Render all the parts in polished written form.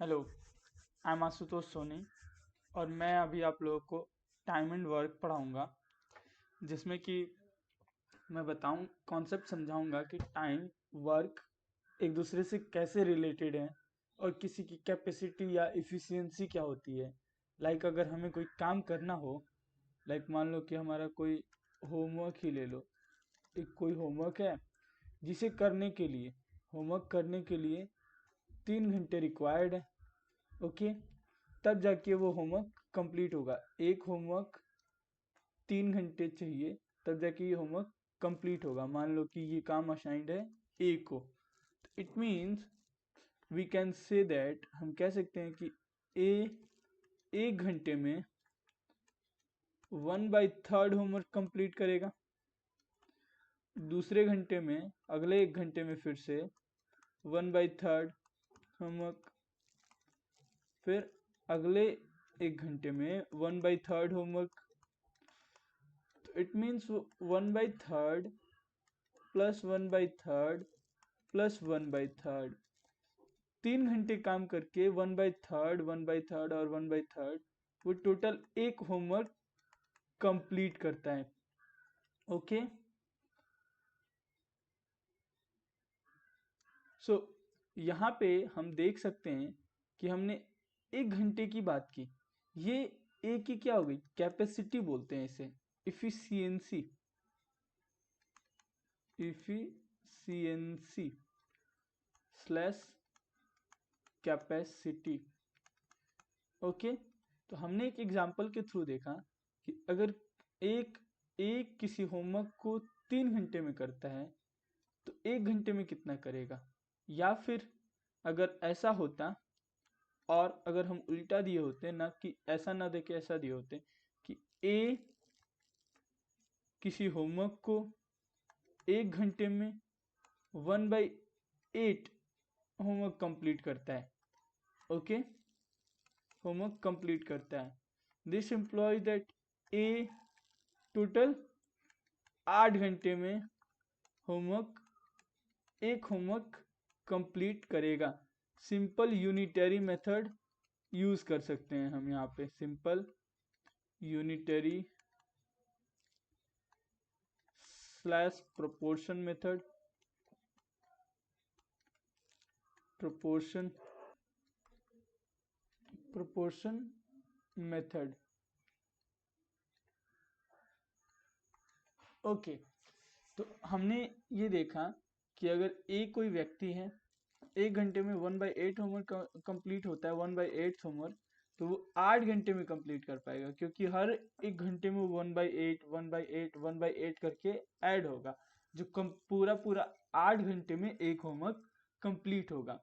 Hello, I am Ashutosh Soni और मैं अभी आप लोगों को टाइम एंड वर्क पढ़ाऊँगा, जिसमें कि मैं बताऊँ कॉन्सेप्ट समझाऊँगा कि टाइम, वर्क एक दूसरे से कैसे रिलेटेड हैं और किसी की कैपेसिटी या इफ़िशियंसी क्या होती है। लाइक अगर हमें कोई काम करना हो, लाइक मान लो कि हमारा कोई होमवर्क ही ले लो। एक कोई होमवर्क है जिसे करने के लिए, होमवर्क करने के लिए 3 घंटे रिक्वायर्ड है। ओके, तब जाके वो होमवर्क कंप्लीट होगा। एक होमवर्क 3 घंटे चाहिए, तब जाके ये होमवर्क कंप्लीट होगा। मान लो कि ये काम असाइंड है ए को, तो it means we can say that, हम कह सकते हैं कि ए 1 घंटे में 1/3 होमवर्क कंप्लीट करेगा। दूसरे घंटे में, अगले 1 घंटे में फिर से 1/3 होमवर्क, फिर अगले 1 घंटे में 1/3 होमवर्क। तो इट मीन्स 1/3 प्लस 1/3 प्लस 1/3, 3 घंटे काम करके 1/3 1/3 और 1/3 वो टोटल एक होमवर्क कंप्लीट करता है। ओके, सो यहाँ पे हम देख सकते हैं कि हमने 1 घंटे की बात की। ये एक की क्या हो गई, कैपेसिटी बोलते हैं इसे, efficiency, efficiency slash capacity. Okay, तो हमने एक एग्जांपल के थ्रू देखा कि अगर एक एक किसी होमवर्क को 3 घंटे में करता है तो 1 घंटे में कितना करेगा। या फिर अगर ऐसा होता, और अगर हम उल्टा दिए होते, ना कि ऐसा ना देके ऐसा दिए होते कि ए किसी होमवर्क को 1 घंटे में 1/8 होमवर्क कंप्लीट करता है। ओके, होमवर्क कंप्लीट करता है। This employ that a total 8 घंटे में होमवर्क, एक होमवर्क कंप्लीट करेगा। सिंपल यूनिटरी मेथड यूज कर सकते हैं हम यहाँ पे, simple unitary slash proportion method, proportion proportion method. Okay, तो हमने ये देखा कि अगर ए कोई व्यक्ति है, 1 घंटे में 1/8 होमवर्क कंप्लीट होता है, 1/8 होमवर्क, तो वो 8 घंटे में कंप्लीट कर पाएगा, क्योंकि हर 1 घंटे में 1/8 1/8 1/8 करके ऐड होगा, जो पूरा पूरा 8 घंटे में एक होमवर्क कंप्लीट होगा।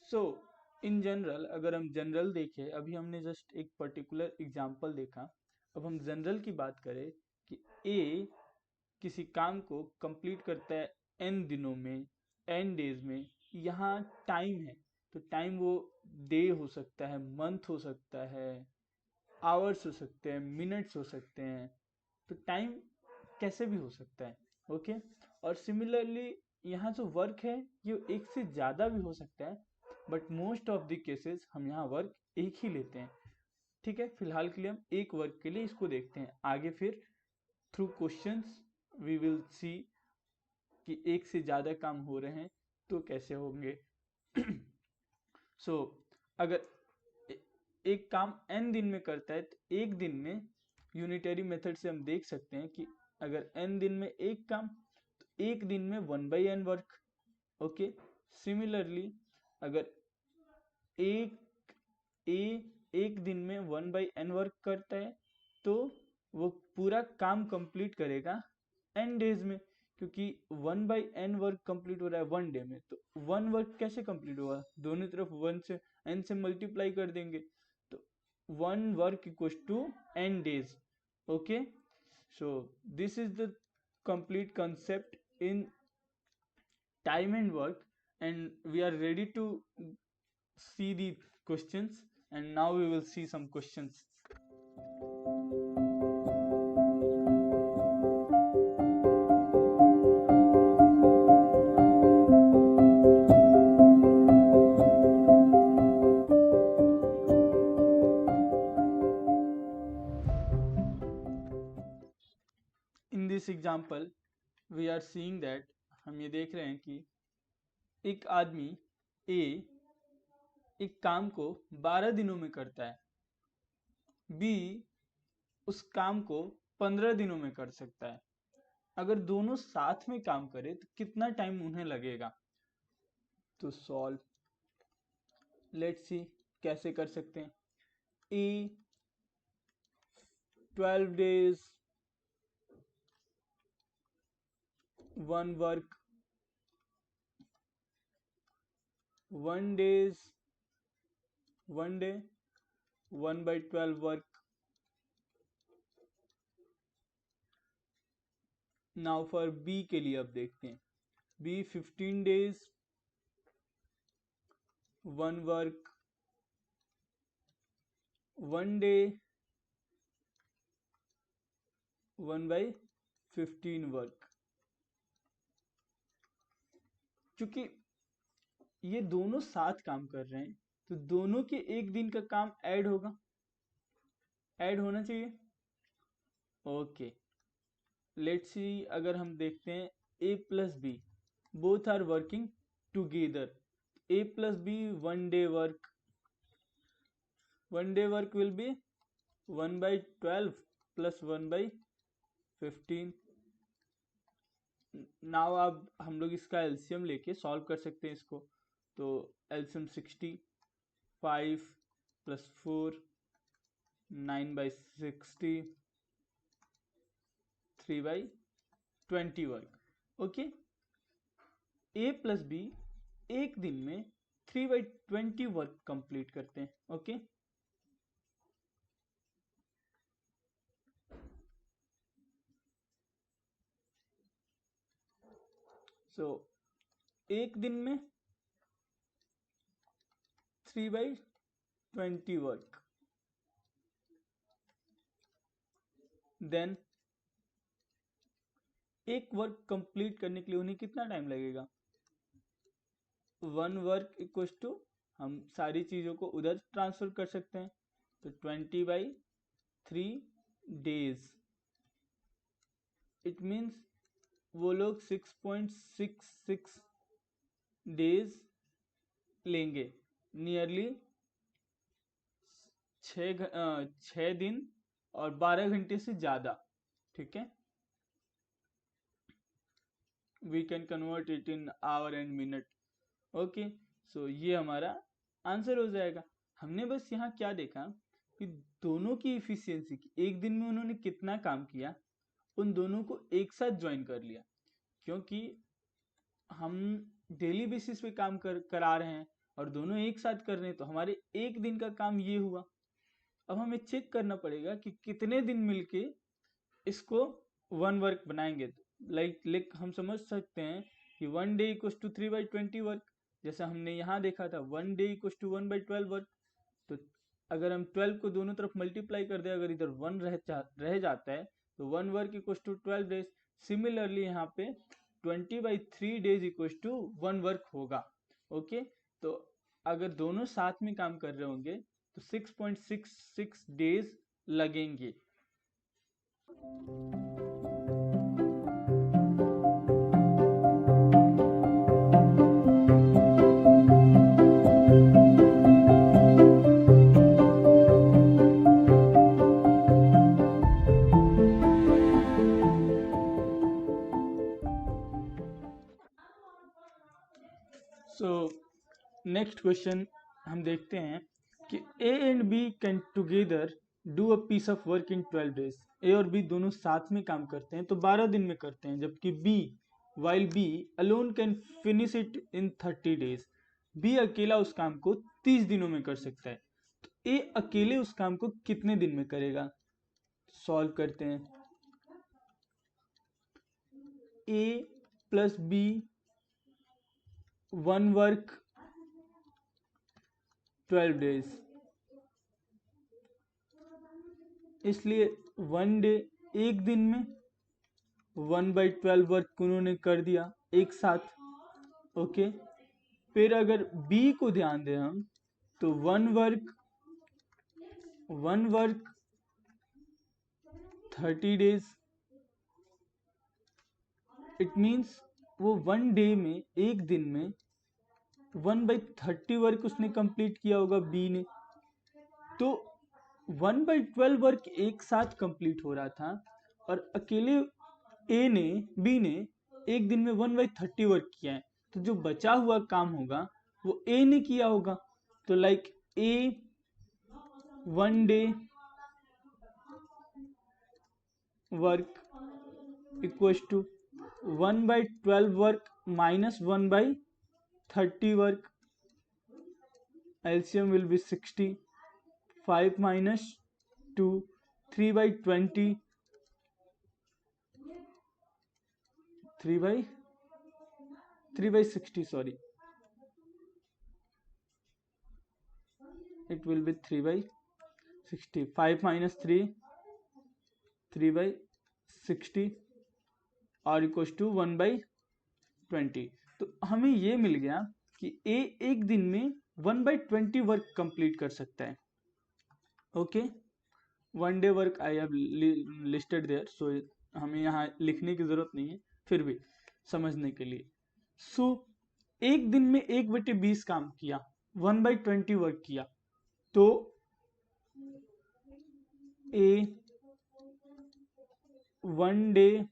सो इन जनरल, अगर हम जनरल देखें, अभी हमने जस्ट एक पर्टिकुलर एग्जांपल देखा, अब हम जनरल की बात करें कि ए किसी काम को कंप्लीट करता है n दिनों में, n डेज में। यहाँ टाइम है, तो टाइम वो डे हो सकता है, मंथ हो सकता है, आवर्स हो सकते हैं, मिनट्स हो सकते हैं, तो टाइम कैसे भी हो सकता है। ओके, और सिमिलरली यहाँ जो वर्क है ये एक से ज़्यादा भी हो सकता है, but most of the cases हम यहाँ वर्क एक ही लेते हैं। ठीक है, फिलहाल के लिए हम एक वर्क के लिए इसको देखते हैं। आगे फिर through questions we will see कि एक से ज़्यादा काम हो रहे हैं तो कैसे होंगे। सो अगर एक काम n दिन में करता है तो एक दिन में, यूनिटरी मेथड से हम देख सकते हैं कि अगर n दिन में एक काम, तो एक दिन में 1/n वर्क। ओके, सिमिलरली अगर एक ए एक दिन में 1/n वर्क करता है तो वो पूरा काम कंप्लीट करेगा n डेज में, क्योंकि 1/n वर्क कंप्लीट हो रहा है 1 डे में, तो 1 वर्क कैसे कंप्लीट होगा, दोनों तरफ 1 से n से मल्टीप्लाई कर देंगे, तो 1 work equals to n days. Okay, so this is the complete concept in time and work, and we are ready to see the questions. And now we will see some questions. In this example we are seeing that, हम ये देख रहे हैं कि एक आदमी ए एक काम को 12 दिनों में करता है, बी उस काम को 15 दिनों में कर सकता है। अगर दोनों साथ में काम करें तो कितना टाइम उन्हें लगेगा? तो सॉल्व, लेट्स सी कैसे कर सकते हैं। ए 12 days 1 work, 1 days 1 day 1/12 work. Now for B के लिए अब देखते हैं। B 15 days 1 work, 1 day 1/15 work. क्योंकि ये दोनों साथ काम कर रहे हैं तो दोनों के एक दिन का काम ऐड होगा, ऐड होना चाहिए। ओके, लेट्स सी अगर हम देखते हैं A plus B both are working together, A plus B 1 day work, 1 day work will be 1/12 plus 1/15। Now अब हम लोग इसका एलसीएम लेके सॉल्व कर सकते हैं इसको। तो एलसीएम 60, 5 + 4 9/60 3/20 वर्क। ओके, ए प्लस बी एक दिन में 3/20 वर्क कंप्लीट करते हैं। ओके, सो एक दिन में 3/20 वर्क, देन एक वर्क कंप्लीट करने के लिए उन्हें कितना टाइम लगेगा? 1 वर्क इक्वल टू, हम सारी चीजों को उधर ट्रांसफर कर सकते हैं, तो 20/3 days। इट मीन्स वो लोग 6.66 डेज लेंगे, नियरली 6 दिन और 12 घंटे से ज्यादा। ठीक है, we can convert it in hour and minute. Okay, so ये हमारा आंसर हो जाएगा। हमने बस यहाँ क्या देखा कि दोनों की इफिशियंसी की, एक दिन में उन्होंने कितना काम किया, उन दोनों को एक साथ ज्वाइन कर लिया। क्योंकि हम डेली बेसिस पे काम करा रहे हैं और दोनों एक साथ कर रहे हैं, तो हमारे एक दिन का काम ये हुआ। अब हमें चेक करना पड़ेगा कि कितने दिन मिलके इसको 1 वर्क बनाएंगे। लाइक हम समझ सकते हैं कि 1 day इक्वल टू 3/20 वर्क, जैसा हमने यहाँ देखा था 1 day इक्वल टू 1/12 वर्क। तो अगर हम 12 को दोनों तरफ मल्टीप्लाई कर दे, अगर इधर 1 रह जाता है तो 1 work equal to 12 days। Similarly यहाँ पे 20/3 days इक्वल टू 1 वर्क होगा। ओके, तो अगर दोनों साथ में काम कर रहे होंगे तो 6.66 डेज लगेंगे। सो नेक्स्ट क्वेश्चन हम देखते हैं कि A and B can together do a piece of work in 12 days। A और बी दोनों साथ में काम करते हैं तो 12 दिन में करते हैं, जबकि B while B alone can finish it in 30 days। B अकेला उस काम को 30 दिनों में कर सकता है, तो ए अकेले उस काम को कितने दिन में करेगा? सॉल्व करते हैं। A plus B 1 work 12 days, इसलिए 1 डे, एक दिन में 1/12 वर्क उन्होंने कर दिया एक साथ। ओके, फिर अगर बी को ध्यान दें हम, तो 1 वर्क 30 डेज, इट मीन्स वो 1 डे में, एक दिन में 1/30 वर्क उसने कंप्लीट किया होगा बी ने। तो 1/12 वर्क एक साथ कंप्लीट हो रहा था, और अकेले बी ने एक दिन में 1/30 वर्क किया है, तो जो बचा हुआ काम होगा वो ए ने किया होगा। तो like A 1 day work equals to 1/12 work minus 1/30 work. LCM will be 60. 5 minus 2, 3/20, 3/60, sorry. It will be 3/60. 5 minus 3, 3/60 और इक्वल्स टू 1/20। तो हमें ये मिल गया कि ए एक दिन में 1/20 वर्क कंप्लीट कर सकता है। Okay, 1 day work I have listed there, so हमें यहाँ लिखने की जरूरत नहीं है, फिर भी समझने के लिए। सो एक दिन में 1/20 काम किया, 1/20 वर्क किया, तो ए 1 day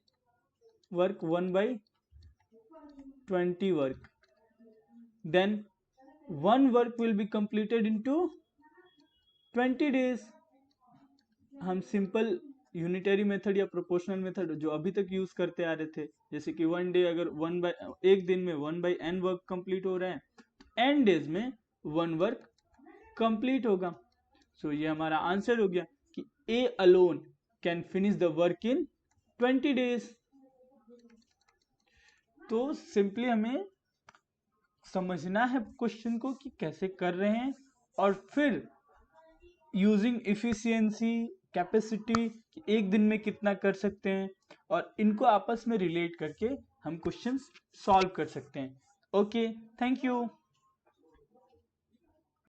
work 1/20 work, then 1 work will be completed into 20 days। हम सिंपल यूनिटरी मेथड या प्रोपोर्शनल मेथड जो अभी तक यूज करते आ रहे थे, जैसे कि 1 डे अगर एक दिन में 1/n वर्क कंप्लीट हो रहा है, तो n डेज में 1 वर्क कंप्लीट होगा। सो ये हमारा आंसर हो गया कि A alone can finish the work in 20 days. तो सिंपली हमें समझना है क्वेश्चन को कि कैसे कर रहे हैं, और फिर यूजिंग इफिशियंसी, कैपेसिटी, एक दिन में कितना कर सकते हैं, और इनको आपस में रिलेट करके हम क्वेश्चंस सॉल्व कर सकते हैं। Okay, thank you.